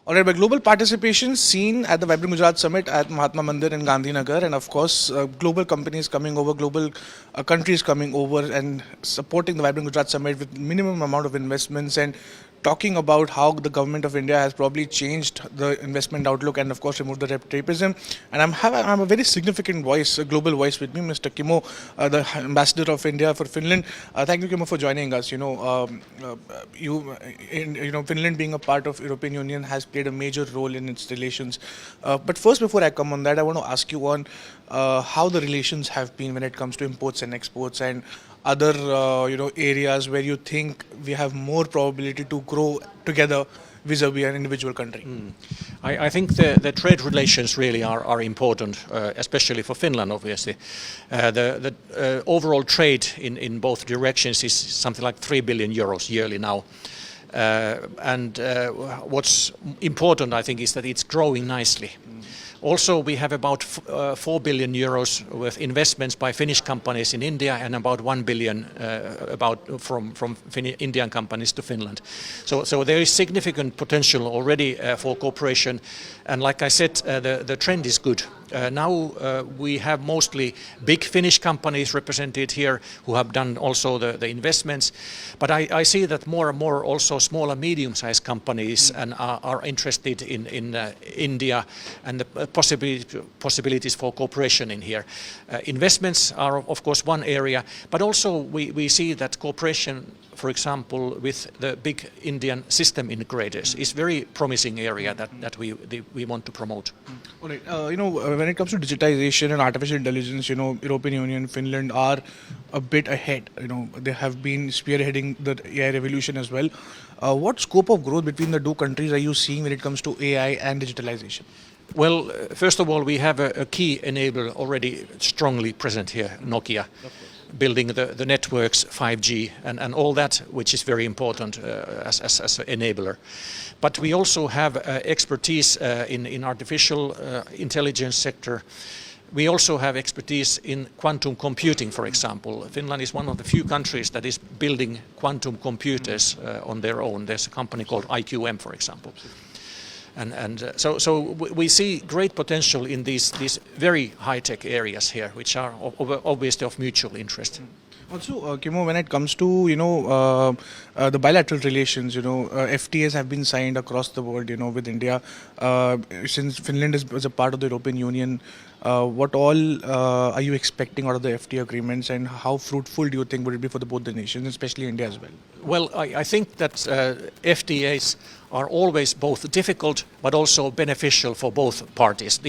All right, by global participation seen at the Vibrant Gujarat Summit at Mahatma Mandir in Gandhinagar, and of course, global companies coming over, global countries coming over and supporting the Vibrant Gujarat Summit with minimum amount of investments and talking about how the government of India has probably changed the investment outlook and of course removed the red tapeism. And I'm a very significant voice, a global voice with me, Mr. Kimmo, the ambassador of India for Finland. Thank you, Kimmo, for joining us. Finland being a part of European Union has played a major role in its relations. But first, before I come on that, I want to ask you on how the relations have been when it comes to imports and exports and other areas where you think we have more probability to grow together vis-a-vis an individual country. I think the trade relations really are important, especially for Finland, obviously. The overall trade in both directions is something like 3 billion euros yearly now. What's important, I think, is that it's growing nicely. Also, we have about 4 billion euros with investments by Finnish companies in India and about 1 billion from Indian companies to Finland. So there is significant potential already for cooperation. And like I said, the trend is good. Now we have mostly big Finnish companies represented here who have done also the investments. But I see that more and more also small and medium-sized companies and are interested in India and the possibilities for cooperation in here. Investments are of course one area, but also we see that cooperation, for example, with the big Indian system integrators is very promising area that we want to promote. All right. When it comes to digitization and artificial intelligence, European Union, Finland are a bit ahead. They have been spearheading the AI revolution as well. What scope of growth between the two countries are you seeing when it comes to AI and digitalization? Well, first of all, we have a key enabler already strongly present here, Nokia, building the networks, 5G, and all that, which is very important as an enabler. But we also have expertise in artificial intelligence sector. We also have expertise in quantum computing, for example. Finland is one of the few countries that is building quantum computers on their own. There's a company called IQM, for example. So we see great potential in these very high-tech areas here, which are obviously of mutual interest. Also, Kimmo, when it comes to the bilateral relations, FTAs have been signed across the world, with India. Since Finland is a part of the European Union, what all are you expecting out of the FTA agreements, and how fruitful do you think would it be for both the nations, especially India as well? Well, I think that FTAs are always both difficult but also beneficial for both parties.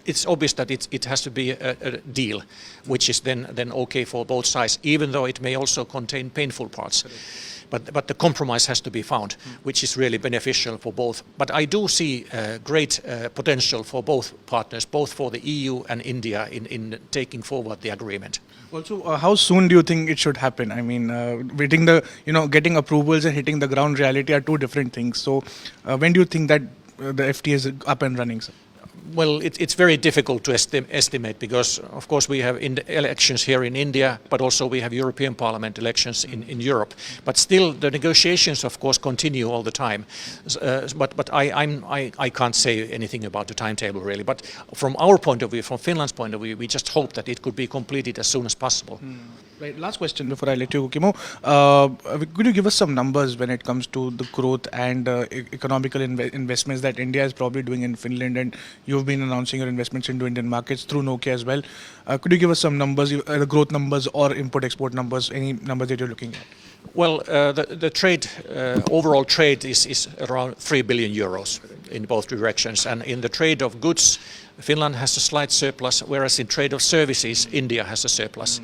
It's obvious that it has to be a deal, which is then okay for both sides, even though it may also contain painful parts. But the compromise has to be found, which is really beneficial for both. But I do see great potential for both partners, both for the EU and India in taking forward the agreement. Also, how soon do you think it should happen? I mean, getting approvals and hitting the ground reality are two different things. So, when do you think that the FTA is up and running, sir? Well, it's very difficult to estimate because, of course, we have elections here in India, but also we have European Parliament elections in Europe. But still, the negotiations, of course, continue all the time. But I can't say anything about the timetable, really. But from our point of view, from Finland's point of view, we just hope that it could be completed as soon as possible. Right. Last question before I let you go, Kimmo. Could you give us some numbers when it comes to the growth and economical investments that India is probably doing in Finland, and you've been announcing your investments into Indian markets through Nokia as well. Could you give us some numbers, the growth numbers or import-export numbers, any numbers that you're looking at? Well, the trade, overall trade is around 3 billion euros in both directions. And in the trade of goods, Finland has a slight surplus, whereas in trade of services, India has a surplus.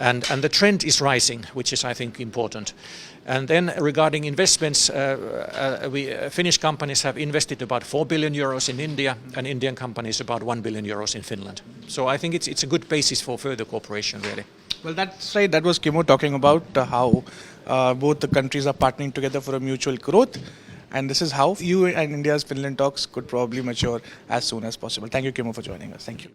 And the trend is rising, which is, I think, important. And then regarding investments, Finnish companies have invested about 4 billion euros in India, and Indian companies about 1 billion euros in Finland. So I think it's a good basis for further cooperation, really. Well, that's right. That was Kimmo talking about how both the countries are partnering together for a mutual growth. And this is how EU and India's Finland talks could probably mature as soon as possible. Thank you, Kimmo, for joining us. Thank you.